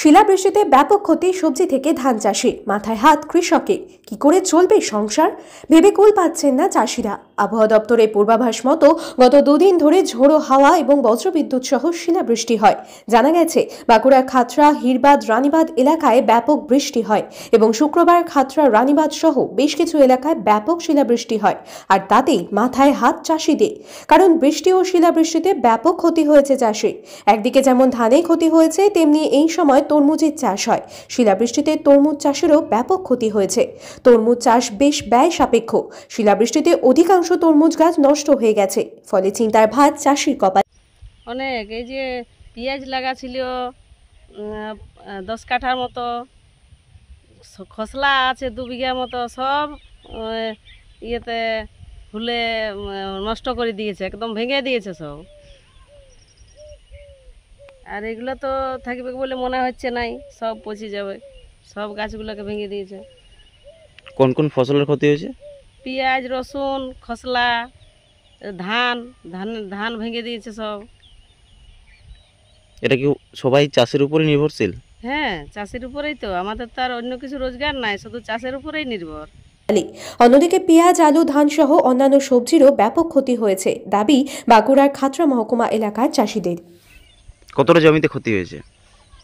শিলাবৃষ্টিতে ব্যাপক ক্ষতি সবজি থেকে ধান চাষে, মাথায় হাত কৃষকের। কি করে চলবে সংসার, ভেবে কুল পাচ্ছেন না চাষিরা। আবহাওয়া দপ্তরের পূর্বাভাস মতো গত দুদিন ধরে ঝোড়ো হাওয়া এবং বজ্রবিদ্যুৎ সহ শিলাবৃষ্টি হয়। জানা গেছে বাঁকুড়ার খাতড়া, হিরবাদ, রানীবাদ এলাকায় ব্যাপক বৃষ্টি হয় এবং শুক্রবার খাতড়া, রানীবাদ সহ বেশ কিছু এলাকায় ব্যাপক শিলাবৃষ্টি হয়। আর তাতেই মাথায় হাত চাষিদের, কারণ বৃষ্টি ও শিলাবৃষ্টিতে ব্যাপক ক্ষতি হয়েছে চাষে। একদিকে যেমন ধানে ক্ষতি হয়েছে, তেমনি এই সময় তরমুজের চাষ হয়। শিলাবৃষ্টিতে তরমুজ চাষেরও ব্যাপক ক্ষতি হয়েছে। তরমুজ চাষ বেশ ব্যয় সাপেক্ষ। শিলাবৃষ্টিতে অধিকাংশ তরমুজ গাছ নষ্ট হয়ে গেছে, ফলে চিন্তার ভাঁজ চাষির কপাল। অনেক এই যে পেঁয়াজ লাগা ছিল 10 কাঠার মতো, খসলা আছে 2 বিঘা মতো, সব ইয়েতে ফুলে নষ্ট করে দিয়েছে, একদম ভেঙে দিয়েছে সব। আর এগুলো তো থাকবে বলে মনে হচ্ছে নাই, সব পচে যাবে, সব গাছগুলোকে ভেঙে দিয়েছে। কোন কোন ফসলের ক্ষতি হয়েছে? পেঁয়াজ, রসুন, খসলা, ধান ধান ভেঙে দিয়েছে সব। এটা কি সবাই চাষের উপরে নির্ভরশীল? হ্যাঁ, চাষের উপরেই তো, আমাদের তো আর অন্য কিছু রোজগার নাই, শুধু চাষের উপরেই নির্ভর। অন্যদিকে পেঁয়াজ, আলু, ধান সহ অন্যান্য সবজিরও ব্যাপক ক্ষতি হয়েছে, দাবি বাঁকুড়ার খাতড়া মহকুমা এলাকার চাষিদের। কতটা জমিতে ক্ষতি হয়েছে?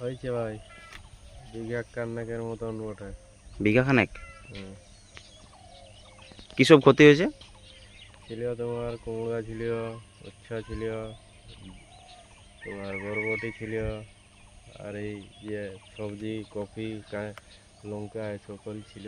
হয়েছে ভাই, বিঘা কান্নাকের মতন ওঠে। বিঘা খানেক? কি সব ক্ষতি হয়েছে? ছিল তোমার কুমড়া ছিল, উচ্ছা ছিল, তোমার বরবটি ছিল, আর এই যে সবজি, কফি, লঙ্কা, সকল ছিল।